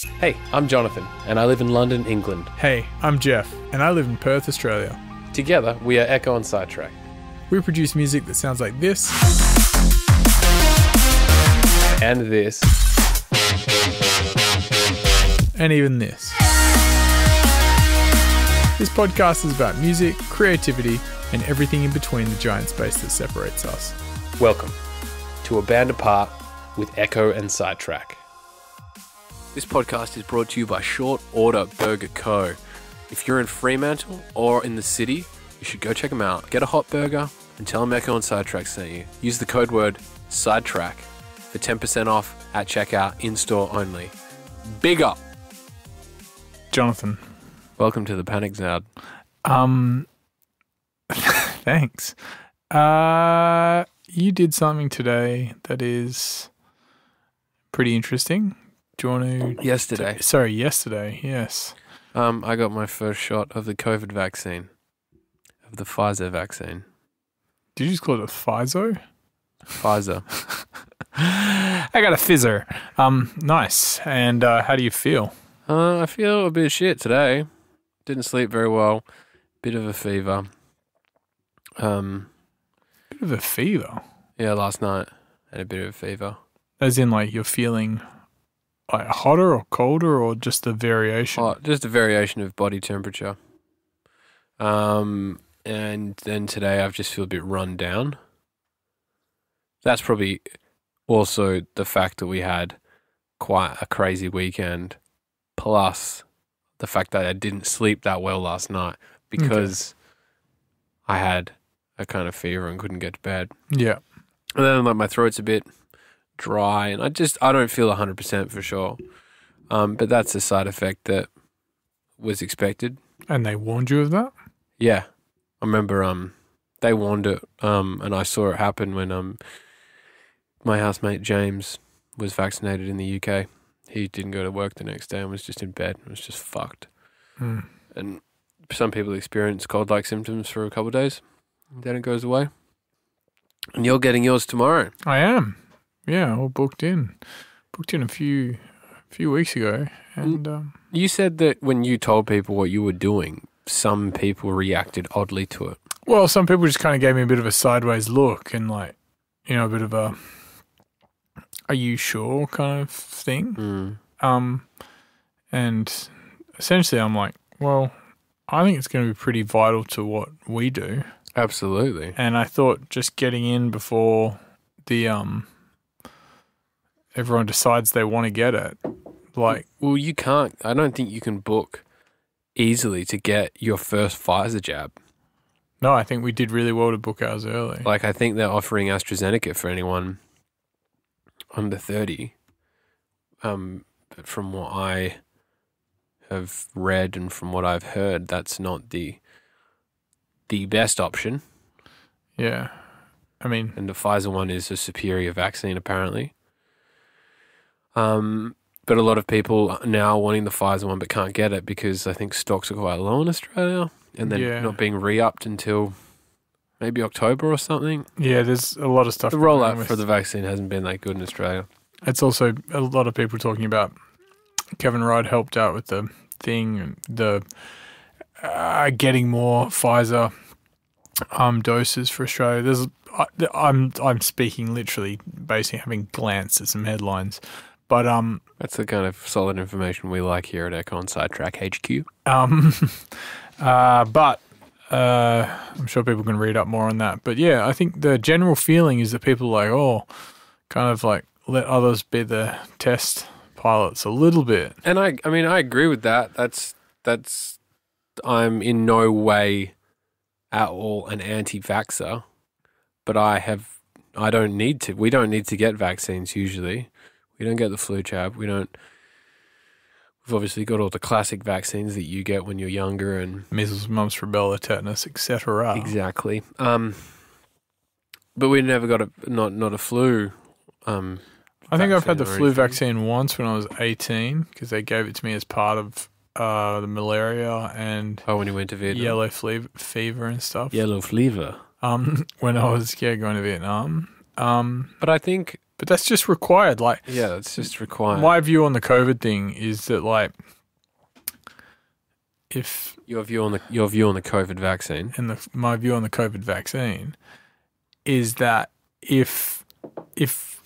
Hey, I'm Jonathan, and I live in London, England. Hey, I'm Jeff, and I live in Perth, Australia. Together, we are Ekko and Sidetrack. We produce music that sounds like this. And this. And even this. This podcast is about music, creativity, and everything in between the giant space that separates us. Welcome to A Band Apart with Ekko and Sidetrack. This podcast is brought to you by Short Order Burger Co. If you're in Fremantle or in the city, you should go check them out. Get a hot burger and tell them Ekko and Sidetrack sent you. Use the code word SIDETRACK for 10% off at checkout, in-store only. Big up! Jonathan. Welcome to the Panic Zone. Thanks. You did something today that is pretty interesting. Do you want to... Yesterday, yes. I got my first shot of the COVID vaccine, of the Pfizer vaccine. Did you just call it a Pfizer? Pfizer. I got a fizzer. Nice. And how do you feel? I feel a bit shit today. Didn't sleep very well. Bit of a fever. Bit of a fever? Yeah, last night I had a bit of a fever. As in, like, you're feeling... like hotter or colder or just a variation? Oh, just a variation of body temperature. And then today I've just feel a bit run down. That's probably also the fact that we had quite a crazy weekend, plus the fact that I didn't sleep that well last night because I had a kind of fever and couldn't get to bed. Yeah. And then like my throat's a bit dry and I don't feel 100% for sure. But that's a side effect that was expected. And they warned you of that? Yeah. I remember they warned it and I saw it happen when my housemate James was vaccinated in the UK. He didn't go to work the next day and was just in bed. It was just fucked. Mm. And some people experience cold-like symptoms for a couple of days. Then it goes away. And you're getting yours tomorrow. I am. Yeah, all booked in. Booked in a few weeks ago. And you said that when you told people what you were doing, some people reacted oddly to it. Well, some people just kind of gave me a bit of a sideways look and like, you know, a bit of a, are you sure kind of thing. And essentially I'm like, well, I think it's going to be pretty vital to what we do. Absolutely. And I thought just getting in before the everyone decides they want to get it. Like, well, you can't. I don't think you can book easily to get your first Pfizer jab. No, I think we did really well to book ours early. Like, I think they're offering AstraZeneca for anyone under 30. But from what I have read and from what I've heard, that's not the best option. Yeah. I mean... And the Pfizer one is a superior vaccine, apparently. But a lot of people are now wanting the Pfizer one but can't get it because I think stocks are quite low in Australia and they're not being re-upped until maybe October or something. Yeah, there's a lot of stuff. The rollout for the vaccine hasn't been that good in Australia. It's also a lot of people talking about Kevin Rudd helped out with the thing and the getting more Pfizer doses for Australia. I'm speaking literally, basically having glanced at some headlines. But that's the kind of solid information we like here at Ekko and Sidetrack HQ. But I'm sure people can read up more on that. But yeah, I think the general feeling is that people are like, oh, kind of like let others be the test pilots a little bit. And I mean, I agree with that. That's I'm in no way at all an anti-vaxxer, but we don't need to get vaccines usually. We don't get the flu jab. We've obviously got all the classic vaccines that you get when you're younger and measles, mumps, rubella, tetanus, etc. Exactly. But we never got not a flu. I think I've had the flu vaccine once when I was 18 because they gave it to me as part of the malaria and when you went to Vietnam, yellow fever and stuff. Yellow fever. When I was going to Vietnam, But I think, But that's just required. Like, yeah, that's just required. my view on the COVID thing is that, like, if Your view on the COVID vaccine. and my view on the COVID vaccine is that if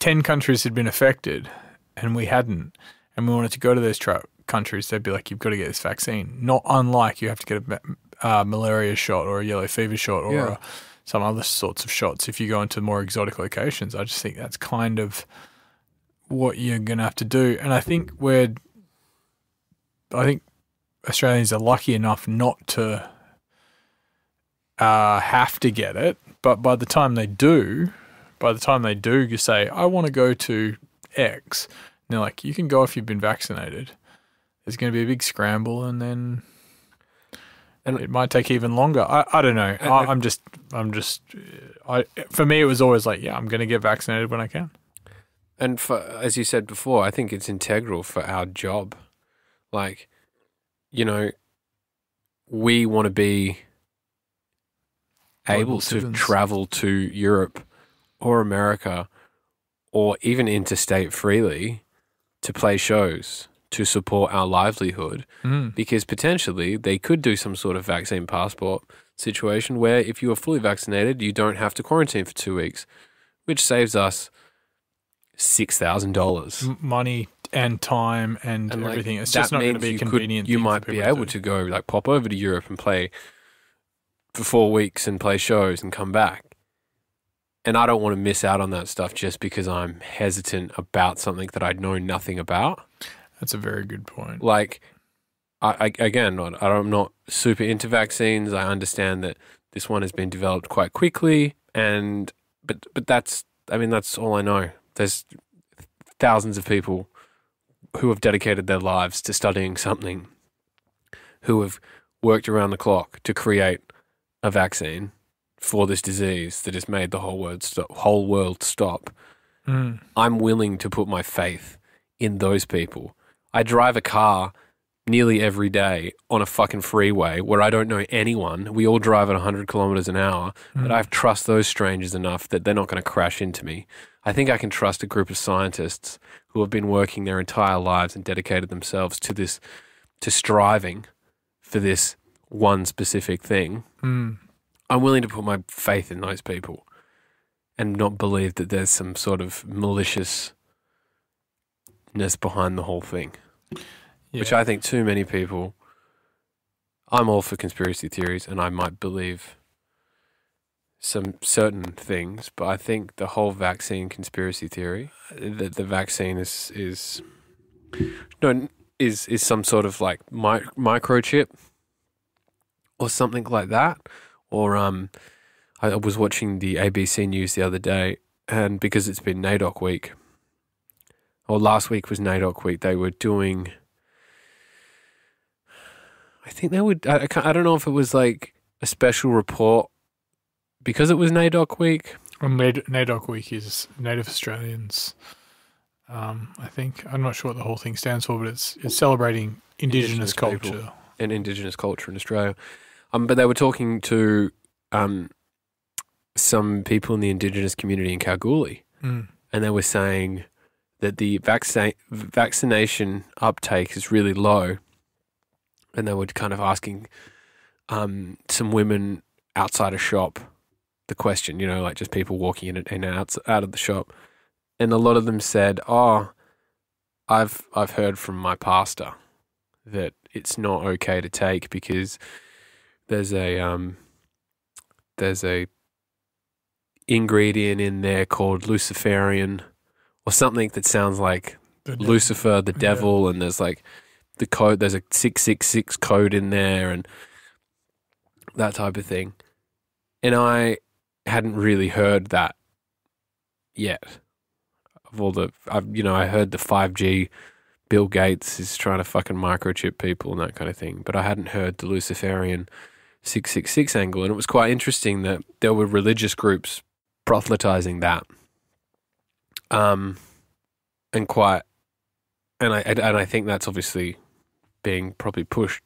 10 countries had been affected and we hadn't, and we wanted to go to those countries, they'd be like, you've got to get this vaccine. Not unlike you have to get a malaria shot or a yellow fever shot or some other sorts of shots if you go into more exotic locations. I just think that's kind of what you're going to have to do. And I think Australians are lucky enough not to have to get it. But by the time they do, you say, I want to go to X. And they're like, you can go if you've been vaccinated. There's going to be a big scramble, and then it might take even longer. I don't know. For me, it was always like, yeah, I'm going to get vaccinated when I can. And as you said before, I think it's integral for our job. Like, you know, we want to be able to travel to Europe or America or even interstate freely to play shows to support our livelihood, because potentially they could do some sort of vaccine passport situation where if you are fully vaccinated, you don't have to quarantine for 2 weeks, which saves us $6,000. Money and time and everything. It's just not going to be convenient. You might be able to go, like, pop over to Europe and play for 4 weeks and play shows and come back. And I don't want to miss out on that stuff just because I'm hesitant about something that I know nothing about. That's a very good point. Like, I'm not super into vaccines. I understand that this one has been developed quite quickly, but that's all I know. There's thousands of people who have dedicated their lives to studying something, who have worked around the clock to create a vaccine for this disease that has made the whole world stop. I'm willing to put my faith in those people. I drive a car nearly every day on a fucking freeway where I don't know anyone. We all drive at 100 kilometers an hour, but I trust those strangers enough that they're not going to crash into me. I think I can trust a group of scientists who have been working their entire lives and dedicated themselves to striving for this one specific thing. I'm willing to put my faith in those people and not believe that there's some sort of maliciousness behind the whole thing. Yeah. Which I think too many people, I'm all for conspiracy theories and I might believe some certain things, but I think the whole vaccine conspiracy theory, that the vaccine is some sort of like microchip or something like that. Or I was watching the ABC News the other day, and because it's been NAIDOC week, or last week was NAIDOC week, they were doing, I think they would, I don't know if it was like a special report because it was NAIDOC week. Well, NAIDOC week is Native Australians, I think. I'm not sure what the whole thing stands for, but it's celebrating Indigenous culture. And Indigenous culture in Australia. But they were talking to some people in the Indigenous community in Kalgoorlie, and they were saying that the vaccination uptake is really low, and they were kind of asking some women outside a shop the question, like just people walking in and out of the shop, and a lot of them said, "Oh, I've heard from my pastor that it's not okay to take because there's a ingredient in there called Luciferian or something that sounds like Lucifer, the devil, and there's like the code, there's a 666 code in there and that type of thing." And I hadn't really heard that yet. Of all I heard the 5G, Bill Gates is trying to fucking microchip people and that kind of thing, but I hadn't heard the Luciferian 666 angle, and it was quite interesting that there were religious groups proselytizing that, and I think that's obviously being probably pushed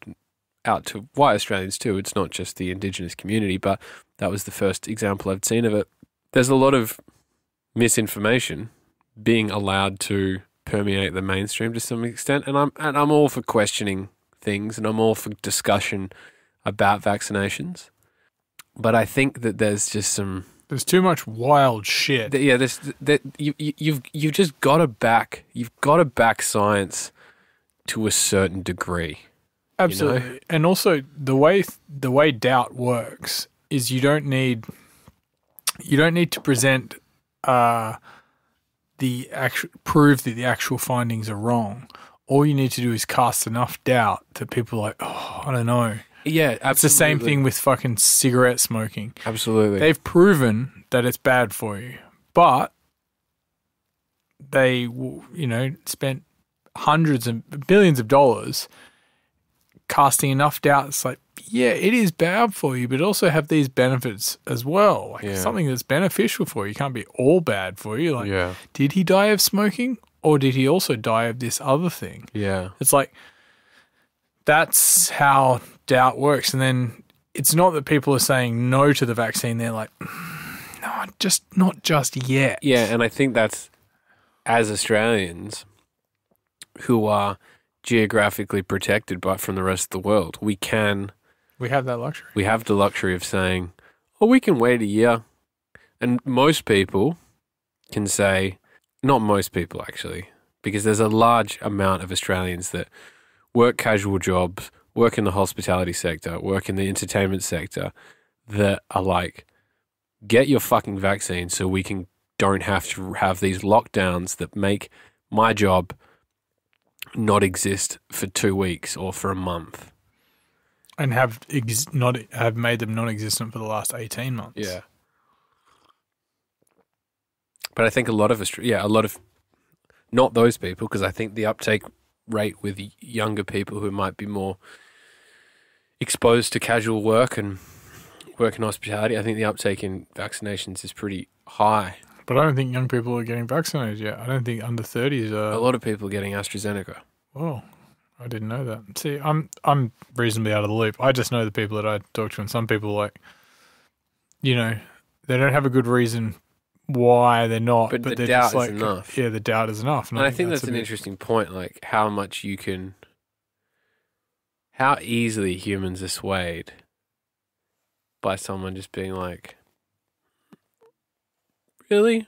out to white Australians too. It's not just the Indigenous community, but that was the first example I've seen of it. There's a lot of misinformation being allowed to permeate the mainstream to some extent, and I'm all for questioning things, and I'm all for discussion about vaccinations, but I think that there's just some. There's too much wild shit. You've just got to back science to a certain degree. Absolutely, you know? And also the way doubt works is you don't need to present prove that the actual findings are wrong. All you need to do is cast enough doubt that people are like, oh, I don't know. Yeah, absolutely. It's the same thing with fucking cigarette smoking. Absolutely. They've proven that it's bad for you, but they, spent hundreds and billions of dollars casting enough doubt. It's like, yeah, it is bad for you, but also have these benefits as well. Like something that's beneficial for you. It can't be all bad for you. Like, did he die of smoking, or did he also die of this other thing? Yeah. It's like, that's how doubt works. And then it's not that people are saying no to the vaccine. They're like, no, not just yet. Yeah, and I think that's, as Australians who are geographically protected from the rest of the world, we have that luxury. We have the luxury of saying, oh, we can wait a year. And most people can say, not most people actually, because there's a large amount of Australians that work casual jobs, work in the hospitality sector, work in the entertainment sector, that are like, get your fucking vaccine so we don't have to have these lockdowns that make my job not exist for 2 weeks or for a month. And have made them non-existent for the last 18 months. Yeah. But I think a lot of, not those people, because I think the uptake rate with younger people who might be more exposed to casual work and work in hospitality, I think the uptake in vaccinations is pretty high. But I don't think young people are getting vaccinated yet. I don't think under 30s are. A lot of people are getting AstraZeneca. Oh, I didn't know that. See, I'm reasonably out of the loop. I just know the people that I talk to, and some people they don't have a good reason why they're not. But the they're doubt just like, is enough. Yeah, the doubt is enough. And I think that's an interesting point, like how easily humans are swayed by someone just being like, really?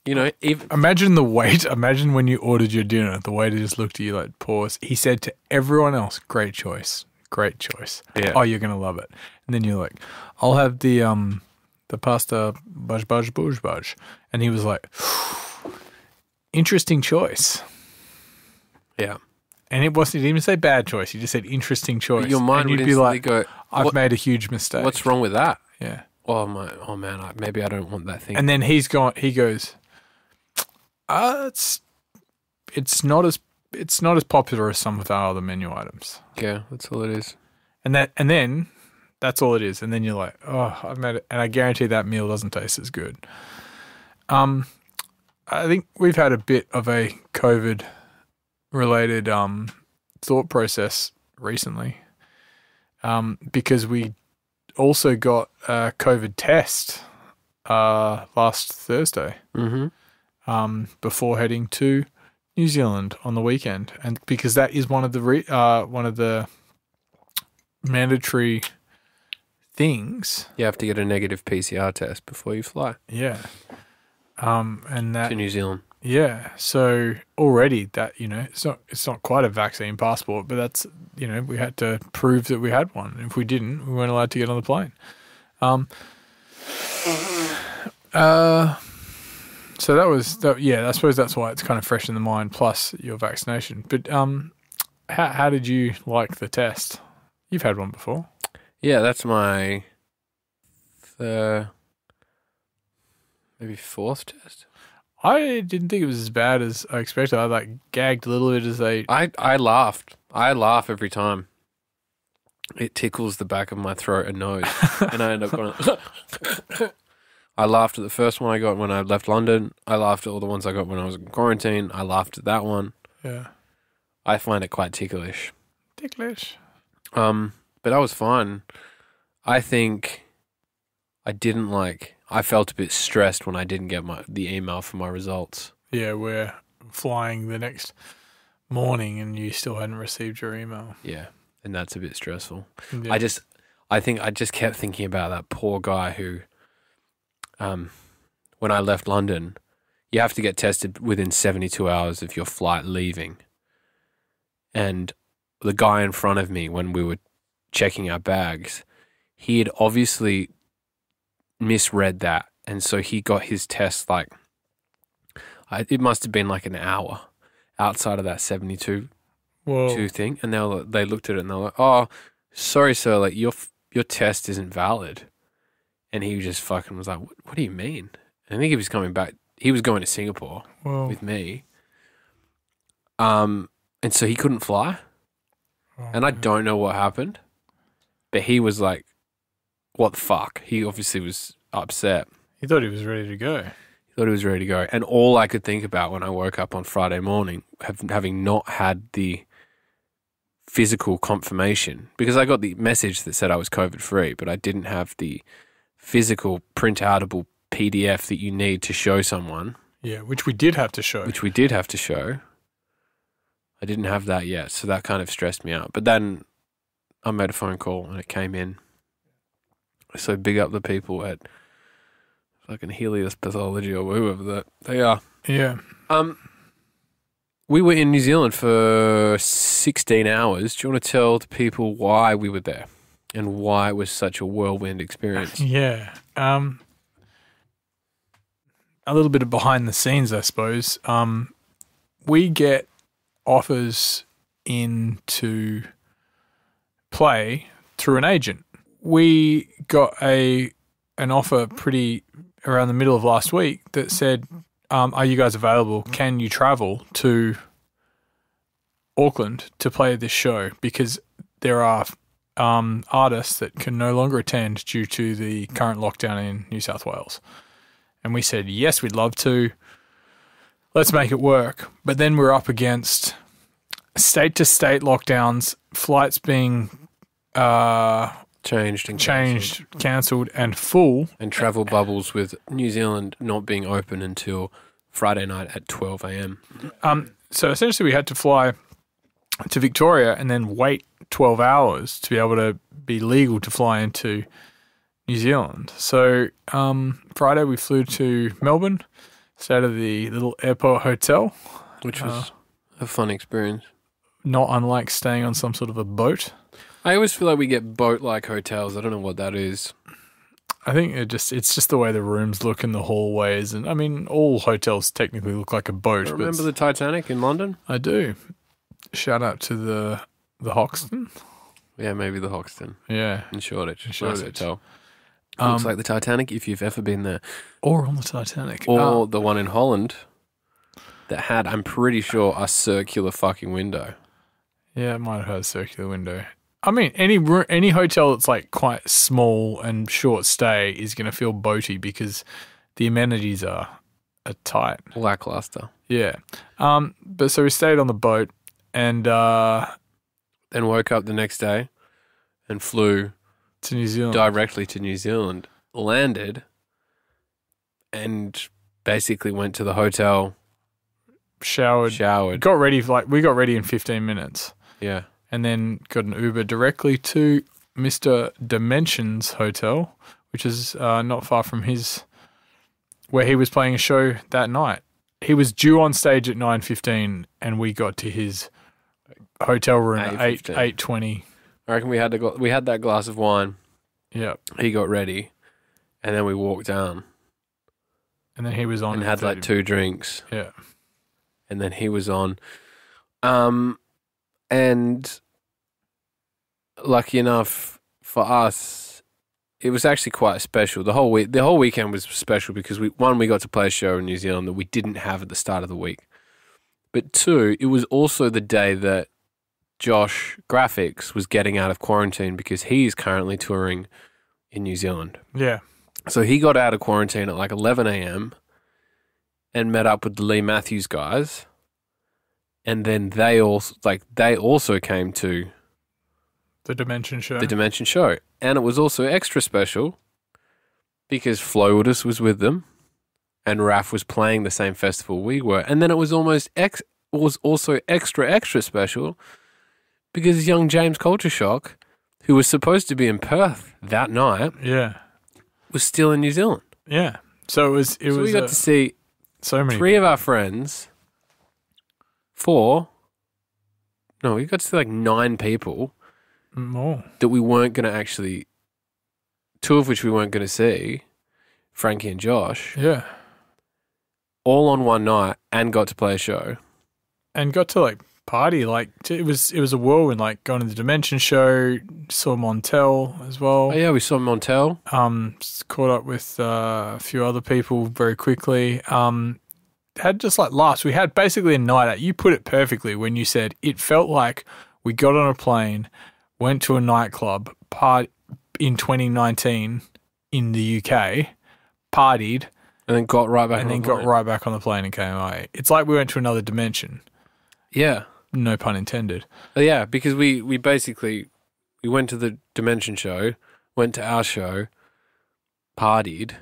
Imagine the wait. Imagine when you ordered your dinner, the waiter just looked at you like, pause. He said to everyone else, great choice. Great choice. Yeah. Oh, you're going to love it. And then you're like, I'll have the pasta baj. And he was like, interesting choice. Yeah. And he didn't even say bad choice. He just said interesting choice. But your mind would be like, go, I've made a huge mistake. What's wrong with that? Yeah. Oh man, maybe I don't want that thing. And then he goes, it's not as popular as some of our other menu items. Yeah, that's all it is. And then that's all it is. And then you're like, oh, I've made it, and I guarantee that meal doesn't taste as good. I think we've had a bit of a COVID related thought process recently, because we also got a COVID test last Thursday. Mm-hmm. Before heading to New Zealand on the weekend, and because that is one of the mandatory things. You have to get a negative PCR test before you fly. Yeah. And that to New Zealand. Yeah. So already that, it's not quite a vaccine passport, but that's, we had to prove that we had one. If we didn't, we weren't allowed to get on the plane. So that was, I suppose that's why it's kind of fresh in the mind, plus your vaccination. But how did you like the test? You've had one before. Yeah, that's my maybe fourth test. I didn't think it was as bad as I expected. I gagged a little bit as I laughed. I laugh every time. It tickles the back of my throat and nose, and I end up going. I laughed at the first one I got when I left London. I laughed at all the ones I got when I was in quarantine. I laughed at that one. Yeah. I find it quite ticklish. Ticklish. But I was fine. I think I didn't I felt a bit stressed when I didn't get the email for my results. Yeah, we're flying the next morning and you still hadn't received your email. Yeah, and that's a bit stressful. Yeah. I think I just kept thinking about that poor guy who, when I left London, you have to get tested within 72 hours of your flight leaving. And the guy in front of me, when we were checking our bags, he had obviously misread that. And so he got his test it must have been like an hour outside of that 72 thing. And they looked at it and they were like, oh, sorry, sir, like your test isn't valid. And he just fucking was like, what do you mean? I think he was coming back. He was going to Singapore with me. And so he couldn't fly. And I don't know what happened. But he was like, what the fuck? He obviously was upset. He thought he was ready to go. And all I could think about when I woke up on Friday morning, having not had the physical confirmation, because I got the message that said I was COVID-free, but I didn't have the physical print-outable PDF that you need to show someone. Yeah, which we did have to show. I didn't have that yet, so that kind of stressed me out. But then I made a phone call and it came in. So big up the people at fucking Helios Pathology or whoever that they are. Yeah. We were in New Zealand for 16 hours. Do you want to tell the people why we were there and why it was such a whirlwind experience? Yeah. A little bit of behind the scenes, I suppose. We get offers in to play through an agent. We got an offer pretty around the middle of last week that said, are you guys available? Can you travel to Auckland to play this show? Because there are artists that can no longer attend due to the current lockdown in New South Wales. And we said, yes, we'd love to. Let's make it work. But then we're up against state-to-state lockdowns, flights being changed, cancelled, and full. And travel bubbles with New Zealand not being open until Friday night at 12 a.m. So essentially we had to fly to Victoria and then wait 12 hours to be able to be legal to fly into New Zealand. So Friday we flew to Melbourne, stayed at the little airport hotel. Which was a fun experience. Not unlike staying on some sort of a boat. I always feel like we get boat-like hotels. I don't know what that is. I think it's just the way the rooms look in the hallways. And I mean, all hotels technically look like a boat. Remember the Titanic in London? I do. Shout out to the Hoxton. Yeah, maybe the Hoxton. Yeah. In Shoreditch. Nice hotel. It looks like the Titanic if you've ever been there. Or on the Titanic. Or the one in Holland that had, I'm pretty sure, a circular fucking window. Yeah, it might have had a circular window. I mean, any hotel that's like quite small and short stay is going to feel boaty because the amenities are tight. Lackluster. Yeah. But so we stayed on the boat and then woke up the next day and flew to New Zealand. Directly to New Zealand, landed and basically went to the hotel, showered. Got ready we got ready in 15 minutes. Yeah. And then got an Uber directly to Mr. Dimensions Hotel, which is not far from where he was playing a show that night. He was due on stage at 9:15 and we got to his hotel room at 8:20. I reckon we had that glass of wine. Yeah. He got ready and then we walked down. And then he was on. And had like 2 drinks. Yeah. And then he was on. And lucky enough for us, it was actually quite special. The whole weekend was special because we got to play a show in New Zealand that we didn't have at the start of the week. But 2, it was also the day that Josh Graphics was getting out of quarantine because he is currently touring in New Zealand. Yeah. So he got out of quarantine at like 11 a.m. and met up with the Lee Matthews guys. And then they also came to the Dimension show. And it was also extra special because Floatus was with them and Raf was playing the same festival we were. And then it was also extra special because young James Culture Shock, who was supposed to be in Perth that night, was still in New Zealand. Yeah. So we got to see so many 3 of our friends, 4. No, we got to see like 9 people more that we weren't going to actually, 2 of which we weren't going to see, Frankie and Josh. Yeah. All on one night and got to play a show. And got to like party. Like it was a whirlwind, like going to the Dimension show, saw Montel as well. Oh yeah, we saw Montel. Caught up with a few other people very quickly. Had just like we had basically a night out. You put it perfectly when you said it felt like we got on a plane, went to a nightclub, in 2019 in the UK, partied, and then got right back on the plane and came away. It's like we went to another dimension. Yeah. No pun intended. Yeah, because we basically went to the Dimension show, went to our show, partied,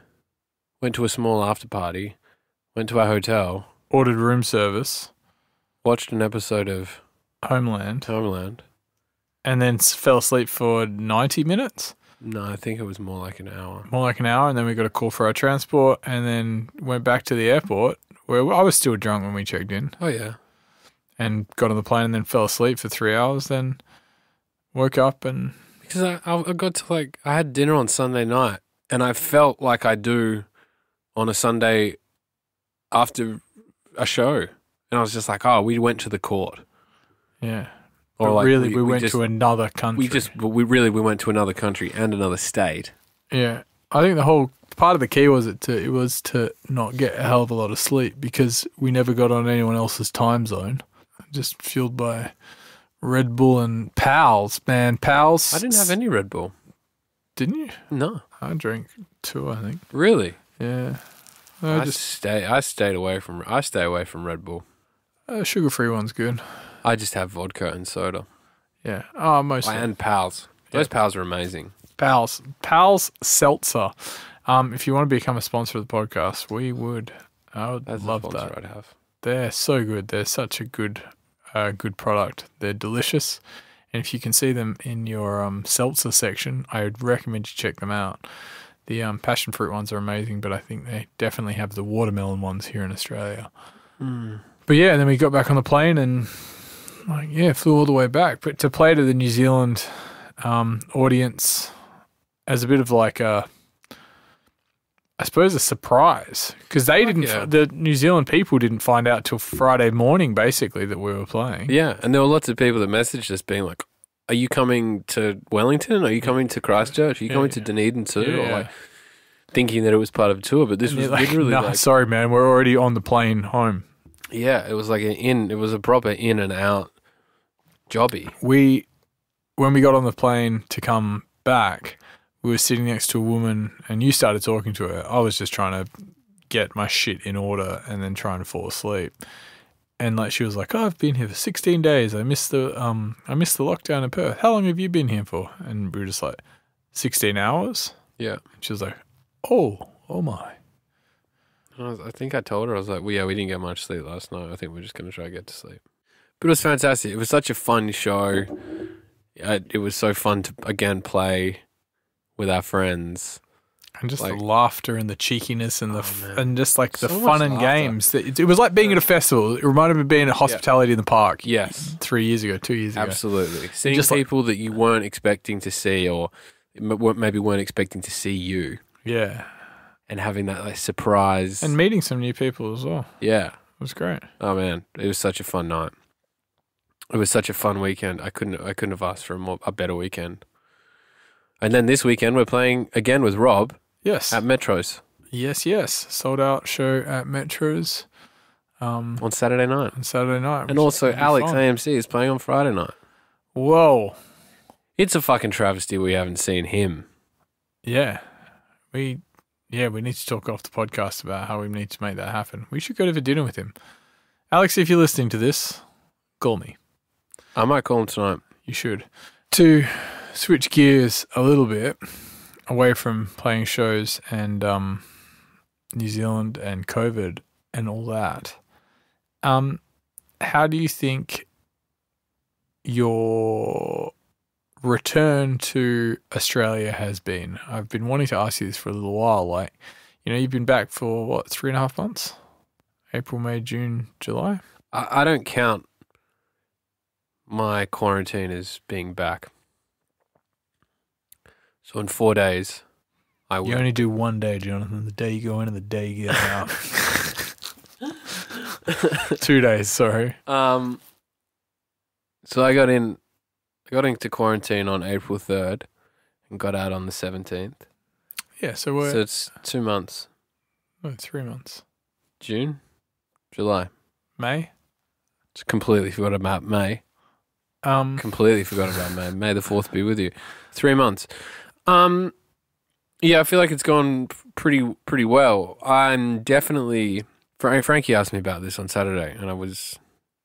went to a small after party, went to our hotel, ordered room service, watched an episode of Homeland, and then fell asleep for 90 minutes. No, I think it was more like an hour. And then we got a call for our transport and then went back to the airport where I was still drunk when we checked in. Oh, yeah. And got on the plane and then fell asleep for 3 hours, then woke up and... Because I got to I had dinner on Sunday night and I felt like I do on a Sunday after a show. And I was just like, we went to the court. Yeah. Or but really, we went to another country. We went to another country and another state. Yeah. I think the whole part of the key was to not get a hell of a lot of sleep because we never got on anyone else's time zone. Just fueled by Red Bull and Pals, man. Pals. I didn't have any Red Bull. Didn't you? No. I drank 2, I think. Really? Yeah. I stay away from Red Bull. Sugar-free one's good. I just have vodka and soda. Yeah. Oh, mostly. And Pals. Those Pals are amazing. Pals Seltzer. If you want to become a sponsor of the podcast, I would love that. I'd have. They're so good. They're such a good product. They're delicious. And if you can see them in your seltzer section, I would recommend you check them out. The passion fruit ones are amazing, but I think they definitely have the watermelon ones here in Australia. Mm. But yeah, and then we got back on the plane and flew all the way back. But to play to the New Zealand audience as a bit of I suppose a surprise because they didn't. The New Zealand people didn't find out till Friday morning, basically, that we were playing. Yeah, and there were lots of people that messaged us being like, "Are you coming to Wellington? Are you coming to Christchurch? Are you coming to Dunedin too?" Yeah. Or thinking that it was part of a tour, but this was literally no, sorry, man, we're already on the plane home. Yeah, it was like it was a proper in and out jobby. When we got on the plane to come back, we were sitting next to a woman and you started talking to her. I was just trying to get my shit in order and then trying to fall asleep. And she was like, I've been here for 16 days. I missed the lockdown in Perth. How long have you been here for? And we were just like, 16 hours? Yeah. And she was like, oh my. I think I told her, I was like, we didn't get much sleep last night. I think we're just going to try to get to sleep. But it was fantastic. It was such a fun show. It was so fun to, again, play with our friends. And just the laughter and the cheekiness and the So fun and laughter. Games. It was like being at a festival. It reminded me of being at Hospitality in the Park. Yes. 2 years ago. Absolutely. Seeing just people that you weren't expecting to see or maybe weren't expecting to see you. Yeah. And having that surprise. And meeting some new people as well. Yeah. It was great. Oh, man. It was such a fun night. It was such a fun weekend. I couldn't have asked for a better weekend. And then this weekend we're playing again with Rob. Yes. At Metro's. Yes. Sold out show at Metro's. On Saturday night. And also Alex AMC is playing on Friday night. Whoa. It's a fucking travesty we haven't seen him. Yeah. We need to talk off the podcast about how we need to make that happen. We should go to dinner with him. Alex, if you're listening to this, call me. I might call him tonight. You should. To switch gears a little bit, away from playing shows and New Zealand and COVID and all that, how do you think your return to Australia has been? I've been wanting to ask you this for a little while. Like, you've been back for what, 3.5 months? April, May, June, July? I don't count my quarantine as being back. So in 4 days, I will. You only do 1 day, Jonathan. The day you go in and the day you get out. 2 days, sorry. So I got into quarantine on April 3rd and got out on the 17th. Yeah, so it's 2 months. No, 3 months. June, July. May? Just completely forgot about May. Completely forgot about May. May the 4th be with you. 3 months. Yeah, I feel like it's gone pretty well. I'm definitely... Frankie asked me about this on Saturday, and I was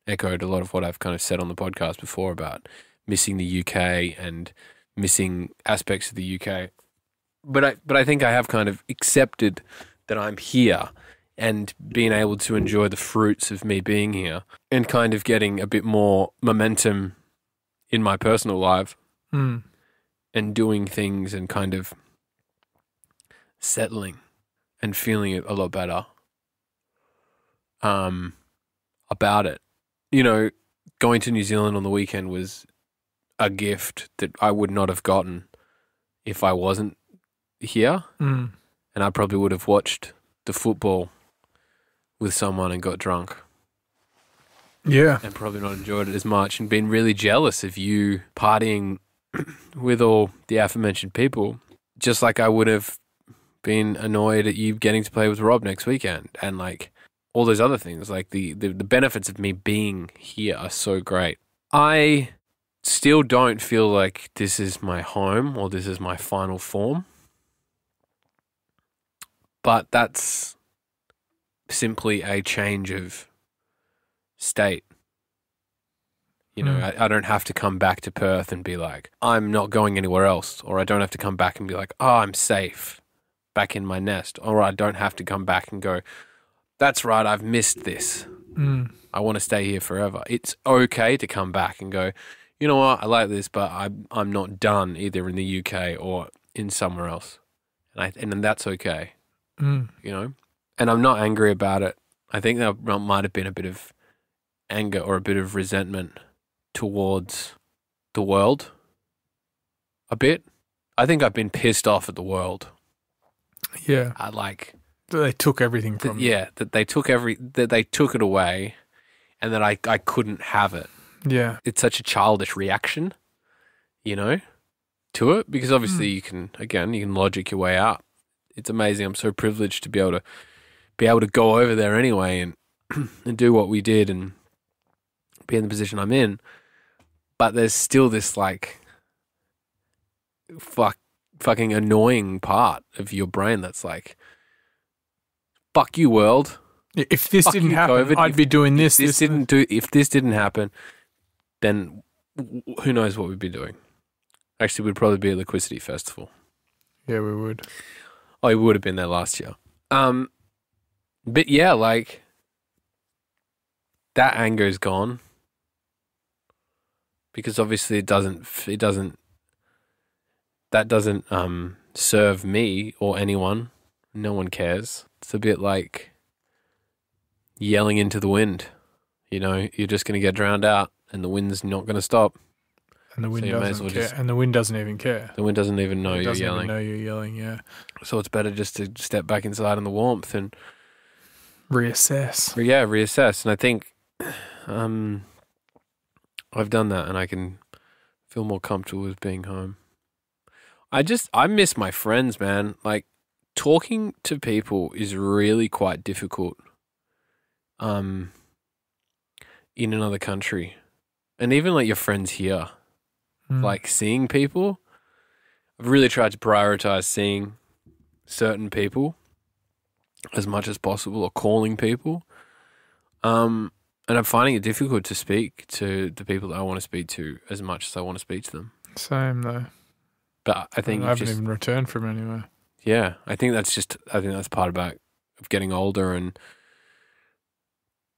echoed a lot of what I've kind of said on the podcast before about missing the UK and missing aspects of the UK. But I think I have kind of accepted that I'm here and being able to enjoy the fruits of me being here and kind of getting a bit more momentum in my personal life and doing things and kind of settling and feeling a lot better about it. Going to New Zealand on the weekend was a gift that I would not have gotten if I wasn't here. And I probably would have watched the football with someone and got drunk. Yeah. And probably not enjoyed it as much and been really jealous of you partying with all the aforementioned people, just like I would have been annoyed at you getting to play with Rob next weekend and like all those other things. Like the benefits of me being here are so great. I still don't feel like this is my home or this is my final form, but that's simply a change of state. I don't have to come back to Perth and be like, I'm not going anywhere else. Or I don't have to come back and be like, oh, I'm safe back in my nest. Or I don't have to come back and go, that's right, I've missed this. I want to stay here forever. It's okay to come back and go, you know what, I like this, but I'm not done either in the UK or in somewhere else. And that's okay, And I'm not angry about it. I think there might have been a bit of anger or a bit of resentment towards the world a bit. I think I've been pissed off at the world. Yeah. They took everything from me. Yeah, that they took it away and that I couldn't have it. Yeah. It's such a childish reaction, to it, because obviously you can logic your way out. It's amazing. I'm so privileged to be able to go over there anyway and do what we did and be in the position I'm in. But there's still this like fucking annoying part of your brain that's like, fuck you, world. If this didn't happen, COVID. I'd be doing this. If this didn't happen, then who knows what we'd be doing. Actually, we'd probably be at Liquidity Festival. Yeah, we would. Oh, we would have been there last year. But yeah, like that anger is gone because obviously that doesn't serve me or anyone. No one cares. It's a bit like yelling into the wind. You're just going to get drowned out and the wind's not going to stop. And the wind doesn't care. And the wind doesn't even care. The wind doesn't even know you're yelling. Doesn't even know you're yelling, yeah. So it's better just to step back inside in the warmth and reassess. Yeah, reassess. And I think I've done that and I can feel more comfortable with being home. I miss my friends, man. Like, talking to people is really quite difficult in another country. And even like your friends here, like seeing people, I've really tried to prioritize seeing certain people as much as possible or calling people. And I'm finding it difficult to speak to the people that I want to speak to as much as I want to speak to them. Same though. But I think I haven't even returned from anywhere. Yeah, I think that's part about of getting older and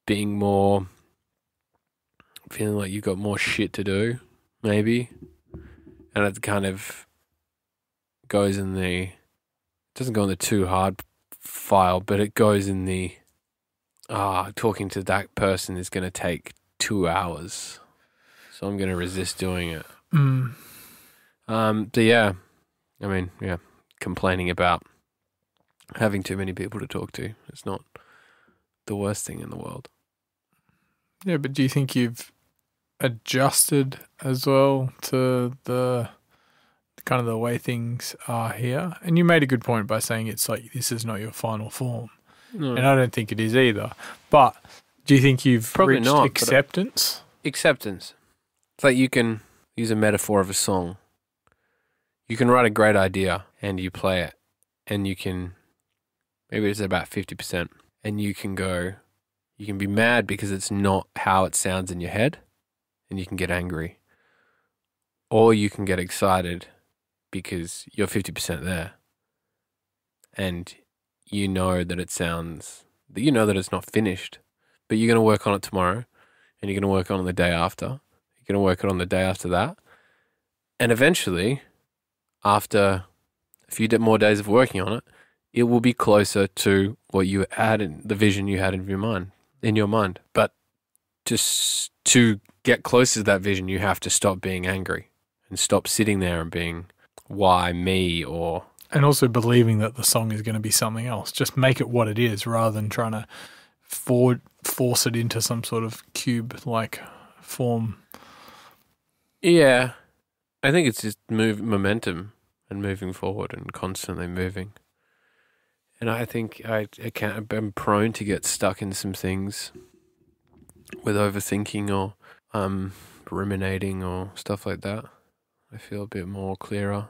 being more, feeling like you've got more shit to do, maybe. And it kind of goes in it doesn't go in the too hard file, but it goes in the, talking to that person is going to take 2 hours. So I'm going to resist doing it. So yeah, I mean, yeah, complaining about having too many people to talk to. It's not the worst thing in the world. Yeah, but do you think you've adjusted as well to the kind of the way things are here? And you made a good point by saying it's like this is not your final form. No. And I don't think it is either. But do you think you've Probably reached not, acceptance? Acceptance. It's like you can use a metaphor of a song. You can write a great idea and you play it and you can, maybe it's about 50%, and you can be mad because it's not how it sounds in your head and you can get angry. Or you can get excited because you're 50% there and you know that it's not finished, but you're going to work on it tomorrow and you're going to work on it the day after. You're going to work on the day after that. And eventually, after a few more days of working on it, it will be closer to what you had in the vision you had in your mind. But just to get closer to that vision, you have to stop being angry and stop sitting there and being, why me? And also believing that the song is going to be something else. Just make it what it is rather than trying to force it into some sort of cube-like form. Yeah. I think it's just momentum and moving forward and constantly moving. And I think I'm prone to get stuck in some things with overthinking or ruminating or stuff like that. I feel a bit more clearer,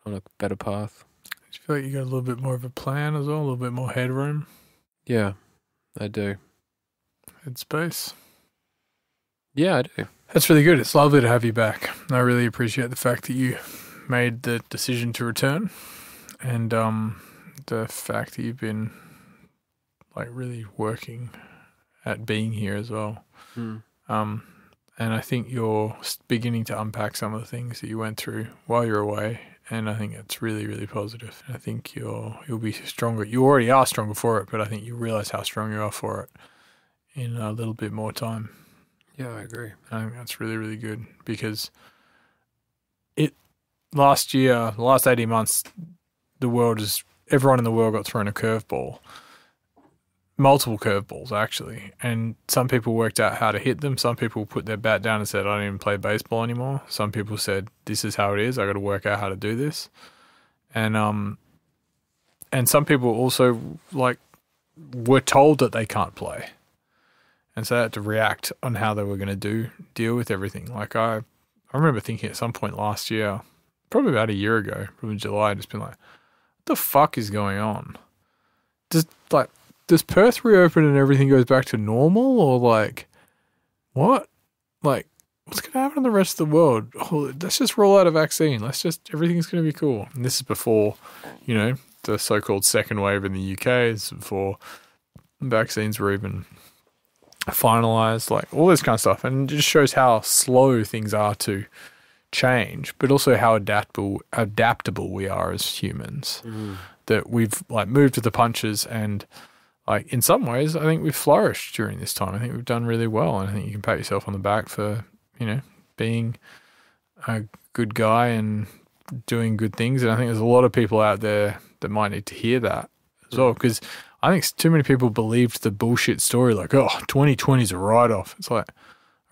on a better path. Do you feel like you got a little bit more of a plan as well, a little bit more headroom? Yeah, I do. Headspace? Yeah, I do. That's really good. It's lovely to have you back. I really appreciate the fact that you made the decision to return and the fact that you've been like really working at being here as well. And I think you're beginning to unpack some of the things that you went through while you're away, and I think it's really, really positive. I think you'll be stronger. You already are stronger for it, but I think you realize how strong you are for it in a little bit more time. Yeah, I agree. I think that's really, really good because last year, the last 18 months, everyone in the world got thrown a curveball. Multiple curveballs, actually. And some people worked out how to hit them. Some people put their bat down and said, I don't even play baseball anymore. Some people said, this is how it is. I got to work out how to do this. And some people also were told that they can't play. And so they had to react on how they were going to deal with everything. Like I remember thinking at some point last year, probably about a year ago, probably July, just been like, what the fuck is going on? Does Perth reopen and everything goes back to normal, or what? What's going to happen in the rest of the world? Oh, let's just roll out a vaccine. Everything's going to be cool. And this is before, the so-called second wave in the UK. It's before vaccines were even finalized, all this kind of stuff. And it just shows how slow things are to change, but also how adaptable we are as humans. That we've moved with the punches, and in some ways, I think we've flourished during this time. I think we've done really well, and I think you can pat yourself on the back for being a good guy and doing good things. And I think there's a lot of people out there that might need to hear that as well, because I think too many people believed the bullshit story 2020 is a write-off. It's like,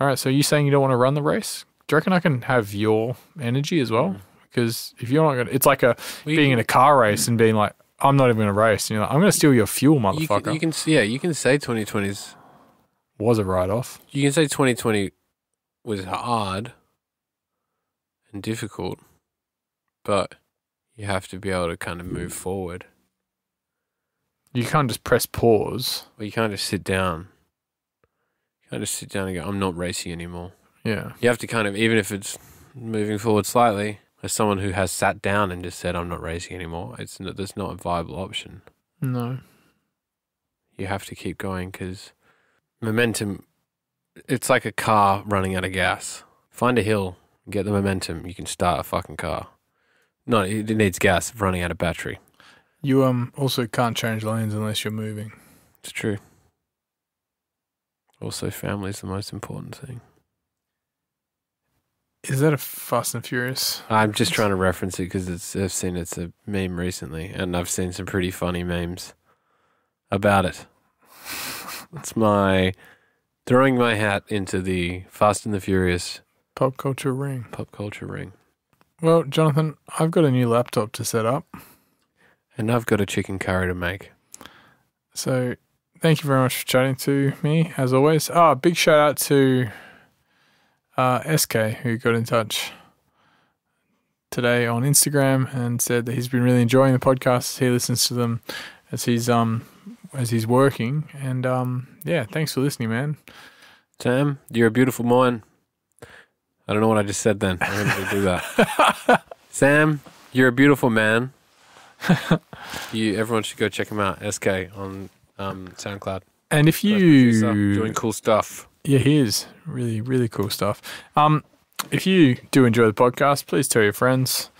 all right, so you're saying you don't want to run the race? Do you reckon I can have your energy as well? Because if you're not going to, it's like being in a car race and being like, I'm not even going to race. And you're like, I'm going to steal your fuel, motherfucker. You can say 2020's was a write-off. You can say 2020 was hard and difficult, but you have to be able to kind of move forward. You can't just press pause. Or you can't just sit down. You can't just sit down and go, I'm not racing anymore. Yeah. You have to kind of, even if it's moving forward slightly, As someone who has sat down and just said, I'm not racing anymore, that's not a viable option. No. You have to keep going because momentum, it's like a car running out of gas. Find a hill, get the momentum, you can start a fucking car. No, it needs gas running out of battery. You also can't change lanes unless you're moving. It's true. Also, family is the most important thing. Is that a Fast and Furious? I'm just trying to reference it because I've seen it's a meme recently, and I've seen some pretty funny memes about it. It's my throwing my hat into the Fast and the Furious Pop culture ring. Well, Jonathan, I've got a new laptop to set up. And I've got a chicken curry to make. So, thank you very much for chatting to me, as always. Big shout out to SK, who got in touch today on Instagram and said that he's been really enjoying the podcasts. He listens to them as he's working. And thanks for listening, man. Sam, you're a beautiful man. I don't know what I just said then. I'm going to do that. Sam, you're a beautiful man. Everyone should go check him out. SK on SoundCloud. And if you doing cool stuff. Yeah, he is. Really, really cool stuff. If you do enjoy the podcast, please tell your friends.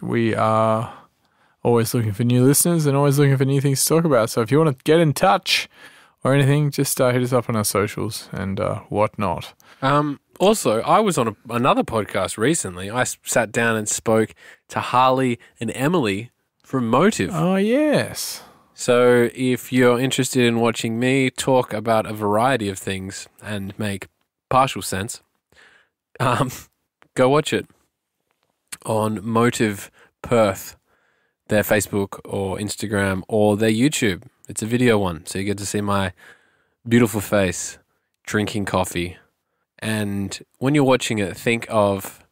We are always looking for new listeners and always looking for new things to talk about. So if you want to get in touch or anything, just hit us up on our socials and whatnot. Also, I was on another podcast recently. I sat down and spoke to Harley and Emily from Motive. Oh, yes. So if you're interested in watching me talk about a variety of things and make partial sense, go watch it on Motive Perth, their Facebook or Instagram or their YouTube. It's a video one, so you get to see my beautiful face drinking coffee. And when you're watching it, think of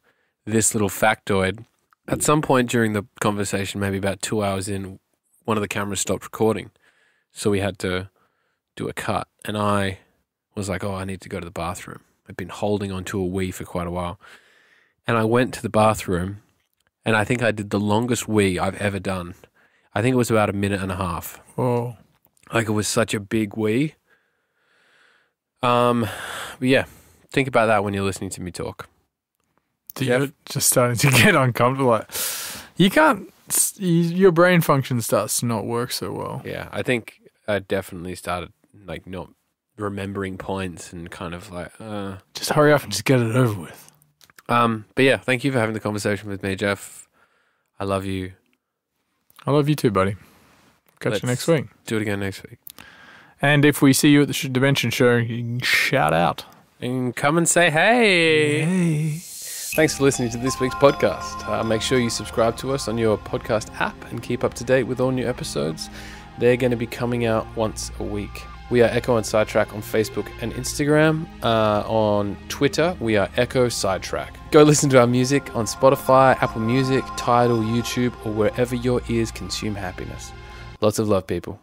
this little factoid. At some point during the conversation, maybe about 2 hours in, one of the cameras stopped recording. So we had to do a cut. And I was like, I need to go to the bathroom. I've been holding onto a wee for quite a while. And I went to the bathroom, and I think I did the longest wee I've ever done. I think it was about 1.5 minutes. Oh. Like, it was such a big wee. But yeah. Think about that when you're listening to me talk. You're just starting to get uncomfortable. Like, you can't, your brain function starts to not work so well. Yeah, I think I definitely started like not remembering points and kind of like, just hurry up and just get it over with. But yeah, thank you for having the conversation with me, Jeff. I love you. I love you too, buddy. Catch you next week. Do it again next week. And if we see you at the Dimension show, you can shout out. And come and say hey. Hey. Thanks for listening to this week's podcast. Make sure you subscribe to us on your podcast app and keep up to date with all new episodes. They're going to be coming out once a week. We are Ekko and Sidetrack on Facebook and Instagram. On Twitter, we are Ekko Sidetrack. Go listen to our music on Spotify, Apple Music, Tidal, YouTube, or wherever your ears consume happiness. Lots of love, people.